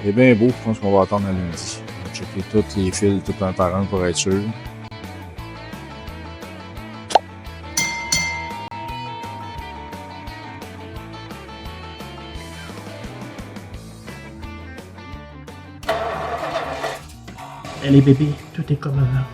C'est bien beau, je pense qu'on va attendre à lundi. On va checker tous les fils, tout un par un pour être sûr. Allez bébé, tout est comme avant.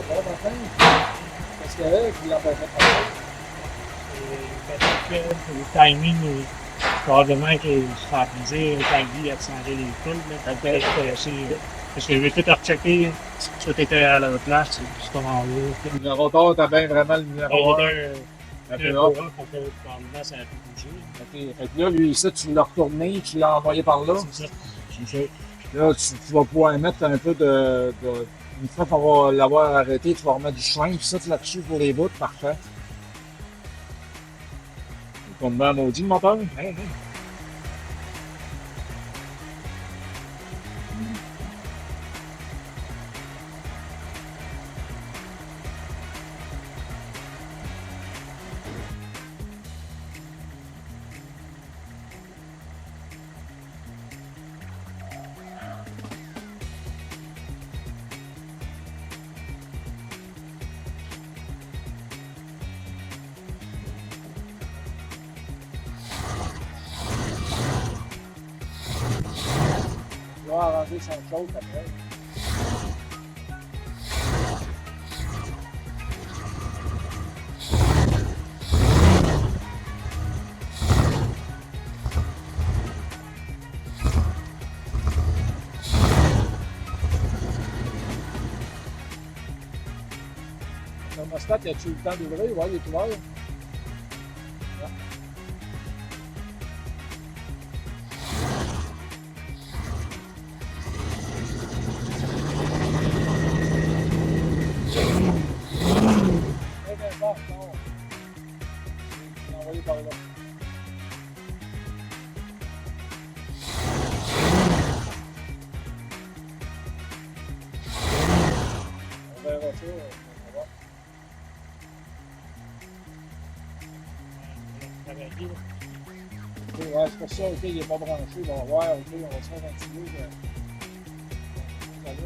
Bon matin. Qu'est-ce qu'il y avait qui l'empêchait de parler? Peut-être que le timing est probablement qu'il se fait plaisir quand il a accéléré les fils. Peut-être que parce que je vais tout rechecker si tout était à leur place, c'est ce moment-là. Le numéro d'or, t'as bien vraiment le numéro 1. Un peu hop. Probablement, ça a pu bouger. OK. Fait que là, lui, ça, tu l'as retourné, tu l'as envoyé par là. C'est ça. C'est ça. Là, tu vas pouvoir mettre un peu de une fois qu'on va l'avoir arrêté, tu vas remettre du shrink, puis ça, tu là-dessus pour les bouts, parfait. Comme un maudit, le moteur. Hey. Il va arranger son chose après. Le thermostat, as-tu eu le temps d'ouvrir? Oui, il est ouvert. Très bien fort, non. Je l'ai envoyé par là. On verra ça. On va. Travailler, là. OK, ouais, c'est pour ça, OK, il n'est pas branché. Bon, ouais, OK, on va se faire un petit peu de.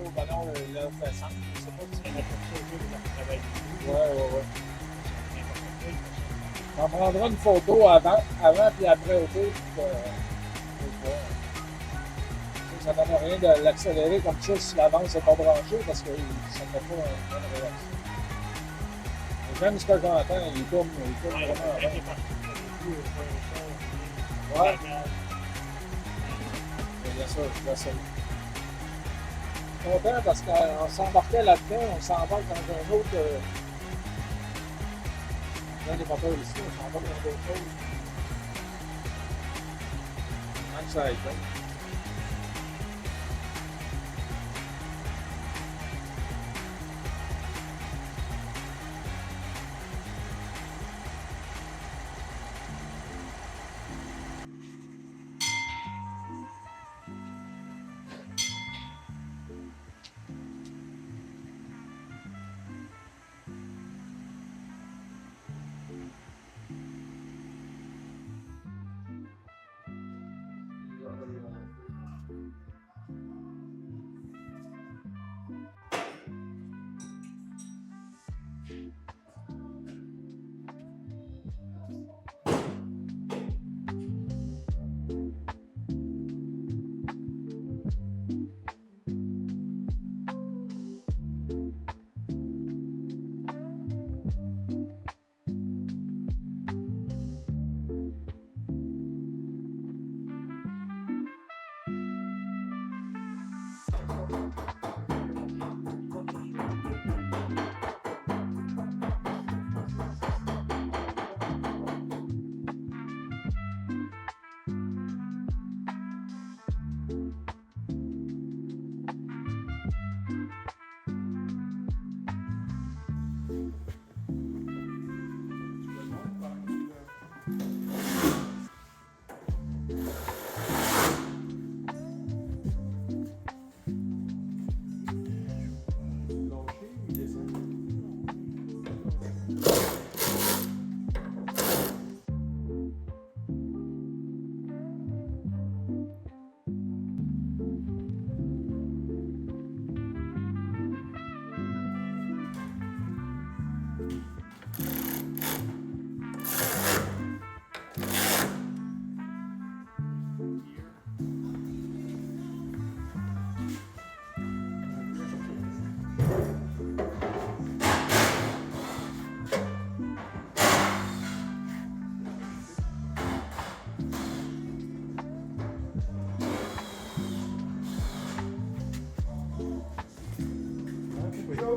Au ballon, là, fait sens. Je sais pas si C'est notre ça aussi, de travailler. ouais. On prendra une photo avant puis après, OK? Ça ne donne rien de l'accélérer comme ça si l'avance n'est pas branchée parce que ça ne fait pas une réaction. Mais même ce que j'entends, il tourne vraiment avant. Ouais, bien sûr, je vois ça. Je suis content parce qu'on s'embarquait là-dedans, on s'embarque dans un autre. Il y a des moteurs ici, on s'embarque dans d'autres choses. Même ça aide.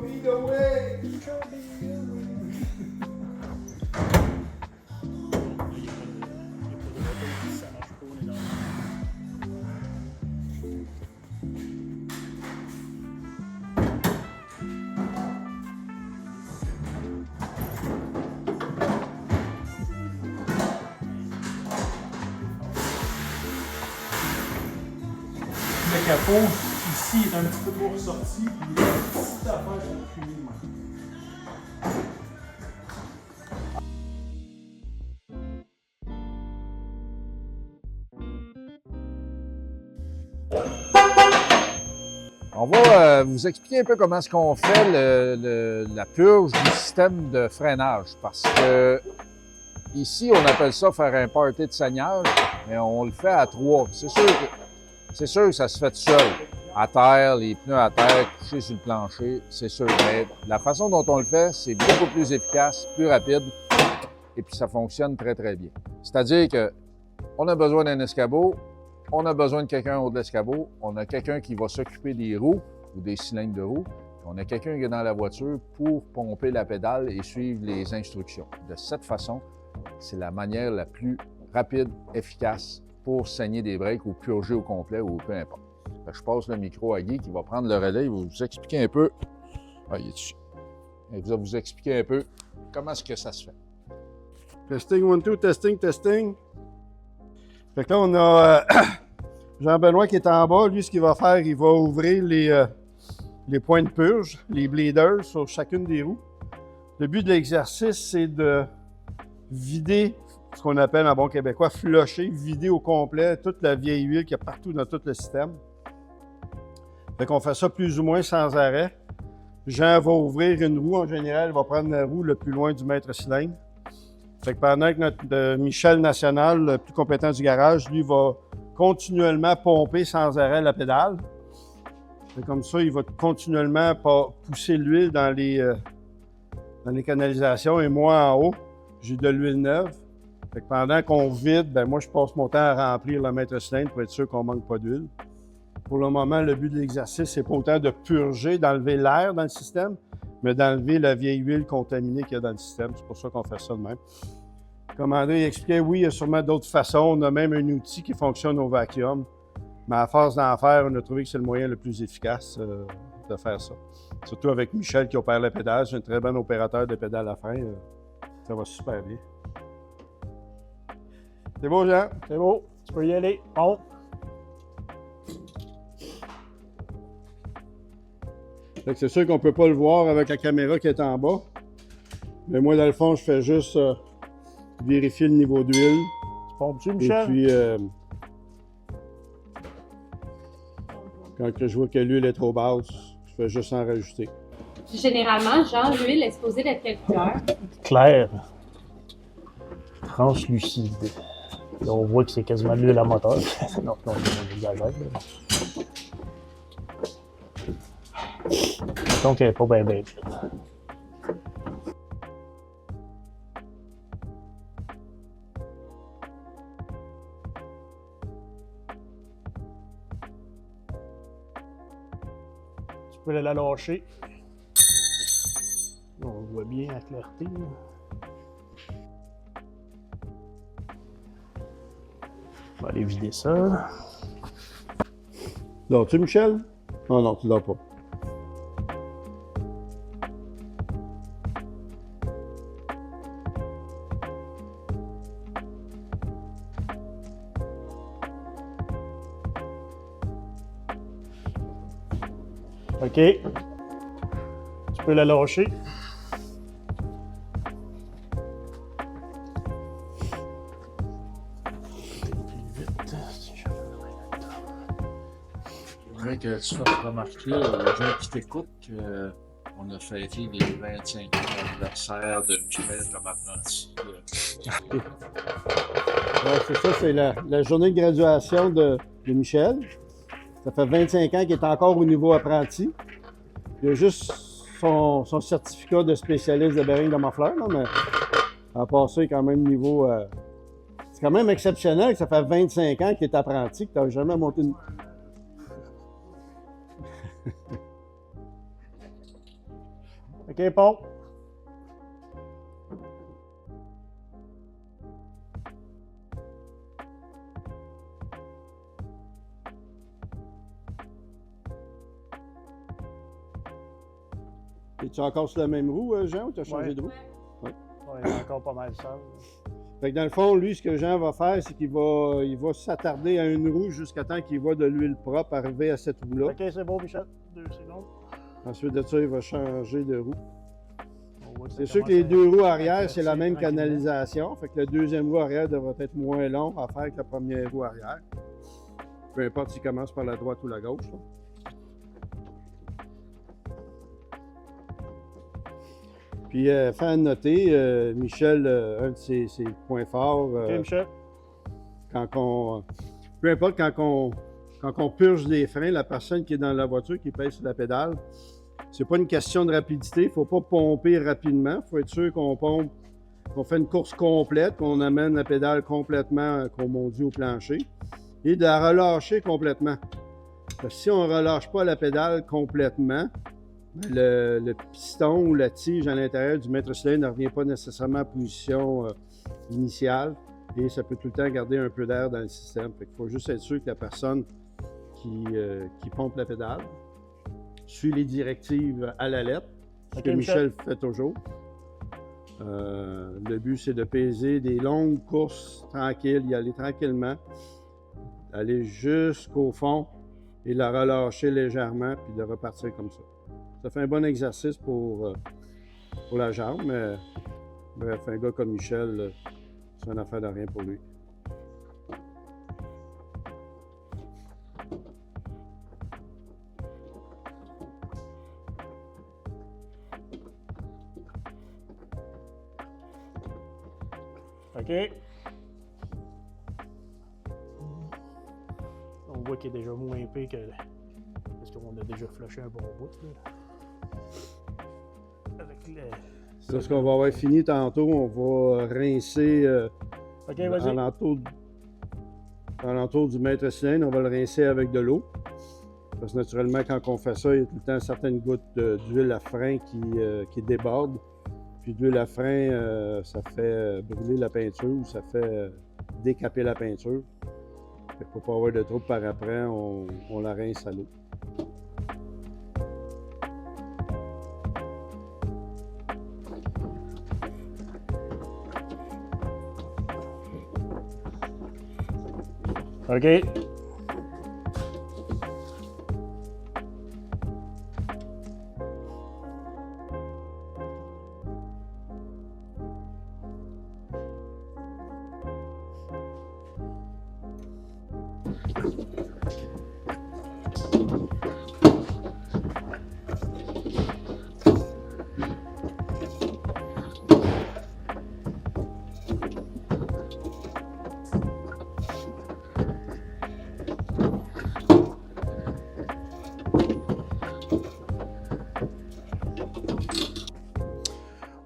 Show me the way. Le capot, ici, est un petit peu trop ressorti, puis là, petite affaire sur le fini, moi. On va vous expliquer un peu comment est-ce qu'on fait la purge du système de freinage. Parce que ici, on appelle ça faire un party de saignage, mais on le fait à 3. C'est sûr que ça se fait tout seul. À terre, les pneus à terre, couchés sur le plancher, c'est sûr. Mais la façon dont on le fait, c'est beaucoup plus efficace, plus rapide, et puis ça fonctionne très, très bien. C'est-à-dire que on a besoin d'un escabeau, on a besoin de quelqu'un au-dessus de l'escabeau, on a quelqu'un qui va s'occuper des roues ou des cylindres de roues, on a quelqu'un qui est dans la voiture pour pomper la pédale et suivre les instructions. De cette façon, c'est la manière la plus rapide, efficace pour saigner des breaks ou purger au complet ou peu importe. Je passe le micro à Guy qui va prendre le relais, il va vous expliquer un peu. Ah, il est dessus. Il va vous expliquer un peu comment est-ce que ça se fait. Testing, 1, 2, testing, testing. Fait que là, on a Jean-Benoît qui est en bas. Lui, ce qu'il va faire, il va ouvrir les points de purge, les bleeders sur chacune des roues. Le but de l'exercice, c'est de vider ce qu'on appelle en bon québécois flusher, vider au complet toute la vieille huile qu'il y a partout dans tout le système. Fait qu'on fait ça plus ou moins sans arrêt. Jean va ouvrir une roue en général, il va prendre la roue le plus loin du maître cylindre. Fait que pendant que notre Michel National, le plus compétent du garage, lui va continuellement pomper sans arrêt la pédale. Fait comme ça, il va continuellement pousser l'huile dans les canalisations et moi en haut, j'ai de l'huile neuve. Fait que pendant qu'on vide, ben moi je passe mon temps à remplir le maître cylindre pour être sûr qu'on manque pas d'huile. Pour le moment, le but de l'exercice, c'est pas autant de purger, d'enlever l'air dans le système, mais d'enlever la vieille huile contaminée qu'il y a dans le système. C'est pour ça qu'on fait ça de même. Comme André expliquait, oui, il y a sûrement d'autres façons. On a même un outil qui fonctionne au vacuum. Mais à force d'en faire, on a trouvé que c'est le moyen le plus efficace de faire ça. Surtout avec Michel qui opère la pédale. C'est un très bon opérateur de pédale à frein. Ça va super bien. C'est beau, Jean? C'est beau, tu peux y aller. Bon. Fait que c'est sûr qu'on ne peut pas le voir avec la caméra qui est en bas. Mais moi, dans le fond, je fais juste vérifier le niveau d'huile. Tu pompes-tu, Michel? Et puis, quand je vois que l'huile est trop basse, je fais juste en rajouter. Généralement, genre, l'huile est supposée d'être quelle couleur? Claire. Translucide. Là, on voit que c'est quasiment de l'huile à moteur. Non, on exagère. Donc, elle n'est pas bien belle. Tu peux la lâcher. On voit bien la clarté. On va aller vider ça. Dors-tu, Michel? Non, non, tu dors pas. OK. Tu peux la lâcher. Je voudrais que tu fasses remarquer aux gens qui t'écoutent qu'on a fêté les 25 ans d'anniversaire de Michel comme apprenti. Ouais, c'est ça, c'est la journée de graduation de Michel. Ça fait 25 ans qu'il est encore au niveau apprenti. Il a juste son certificat de spécialiste de bearing de Mafleur, mais à part ça, il est quand même niveau... c'est quand même exceptionnel que ça fait 25 ans qu'il est apprenti, que tu n'as jamais monté une... OK, Paul. Es-tu encore sur la même roue, Jean, ou tu as changé Ouais. de roue? Ouais, il y a encore pas mal de sable. Fait que dans le fond, lui, ce que Jean va faire, c'est qu'il va s'attarder à une roue jusqu'à temps qu'il voit de l'huile propre arriver à cette roue-là. OK, c'est bon, Michel. 2 secondes. Ensuite de ça, il va changer de roue. On voit que ça C'est sûr que commence les à- deux roues à arrière, c'est la éclaircir même tranquillement. canalisation. Fait que le deuxième roue arrière devrait être moins long à faire que la première roue arrière. Peu importe s'il commence par la droite ou la gauche. Là. Puis, fait à noter, Michel, un de ses points forts, OK, Michel. peu importe quand on purge les freins, la personne qui est dans la voiture, qui pèse sur la pédale, c'est pas une question de rapidité. Il ne faut pas pomper rapidement. Il faut être sûr qu'on pompe, qu'on fait une course complète, qu'on amène la pédale complètement, comme on dit, au plancher, et de la relâcher complètement. Parce que si on ne relâche pas la pédale complètement, le piston ou la tige à l'intérieur du maître cylindre ne revient pas nécessairement en position initiale et ça peut tout le temps garder un peu d'air dans le système. Il faut juste être sûr que la personne qui pompe la pédale suit les directives à la lettre, ce que OK, Michel fait toujours. Le but, c'est de peser des longues courses tranquilles, y aller tranquillement, aller jusqu'au fond et la relâcher légèrement, puis de repartir comme ça. Ça fait un bon exercice pour la jambe, mais bref, un gars comme Michel, c'est une affaire de rien pour lui. OK. On voit qu'il est déjà moins épais que... Parce qu'on a déjà flushé un bon bout, là. Avec le... Lorsqu'on va avoir fini tantôt, on va rincer OK, vas-y. alentour du maître cylindre, on va le rincer avec de l'eau. Parce que naturellement, quand on fait ça, il y a tout le temps certaines gouttes d'huile à frein qui débordent. Puis l'huile à frein, ça fait brûler la peinture ou ça fait décaper la peinture. Fait que pour pas avoir de trouble par après, on la rince à l'eau. OK.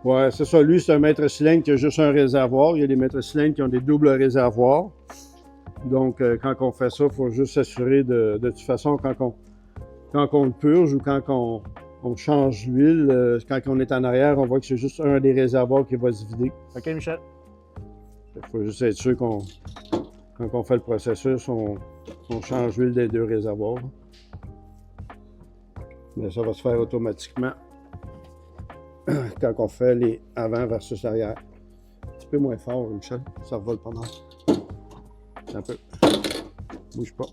Ouais, c'est ça. Lui, c'est un maître cylindre qui a juste un réservoir. Il y a des maîtres cylindres qui ont des doubles réservoirs. Donc, quand on fait ça, il faut juste s'assurer de toute façon, quand on le purge ou quand on change l'huile, quand on est en arrière, on voit que c'est juste un des réservoirs qui va se vider. OK, Michel. Il faut juste être sûr quand on fait le processus, on change l'huile des deux réservoirs. Mais ça va se faire automatiquement quand on fait les avant versus arrière. Un petit peu moins fort, Michel. Ça revole pas mal. Un peu. Bouge pas.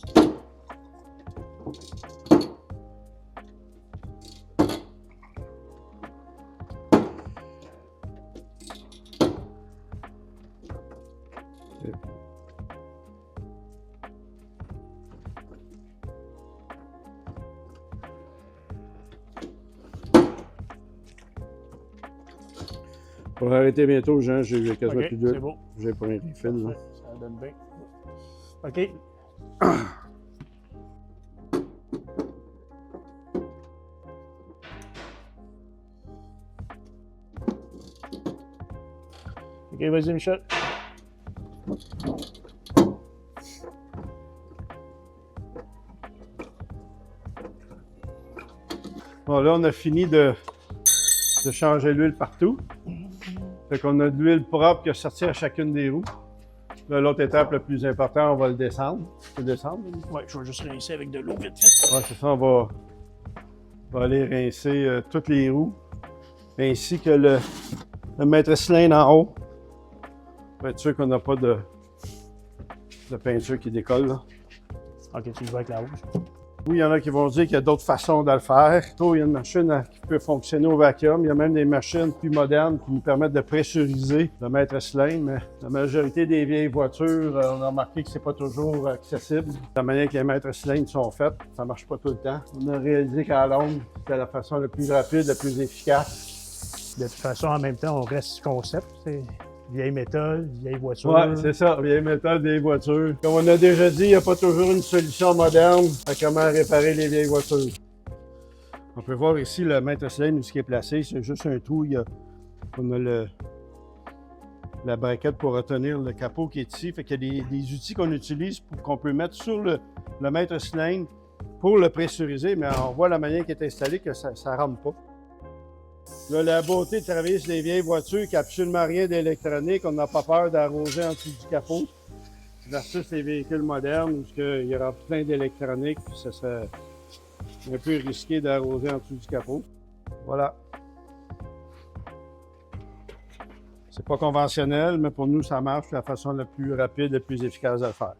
Pour arrêter bientôt, Jean, j'ai quasiment OK, plus d'huile. c'est beau. J'ai pas un refill, là. Ça donne bien. OK. OK, vas-y, Michel. Bon, là, on a fini de de changer l'huile partout. Fait qu'on a de l'huile propre qui a sorti à chacune des roues. Là, l'autre étape, le plus important, on va le descendre. Tu peux le descendre? Ouais, je vais juste rincer avec de l'eau vite fait. Ouais, c'est ça, on va aller rincer toutes les roues, ainsi que le maître cylindre en haut. Pour être sûr qu'on n'a pas de peinture qui décolle, là. Ok, tu y vas avec la rouge. Oui, il y en a qui vont dire qu'il y a d'autres façons de le faire. Il y a une machine qui peut fonctionner au vacuum. Il y a même des machines plus modernes qui nous permettent de pressuriser le maître cylindre. Mais la majorité des vieilles voitures, on a remarqué que c'est pas toujours accessible. La manière que les maîtres cylindres sont faits, ça marche pas tout le temps. On a réalisé qu'à la longue, c'était la façon la plus rapide, la plus efficace. De toute façon, en même temps, on reste concept. C'est vieille méthode, vieille voiture. Oui, c'est ça, vieille méthode, vieilles voitures. Comme on a déjà dit, il n'y a pas toujours une solution moderne à comment réparer les vieilles voitures. On peut voir ici le maître cylindre où ce qui est placé, c'est juste un trou. On a la braquette pour retenir le capot qui est ici. Fait qu'il y a des outils qu'on utilise qu'on peut mettre sur le maître cylindre pour le pressuriser, mais on voit la manière qui est installée que ça ne rentre pas. Là, la beauté de travailler sur des vieilles voitures qui n'ont absolument rien d'électronique, on n'a pas peur d'arroser en dessous du capot. Versus les véhicules modernes où il y aura plein d'électronique, puis ça serait un peu risqué d'arroser en dessous du capot. Voilà. C'est pas conventionnel, mais pour nous, ça marche de la façon la plus rapide et la plus efficace de le faire.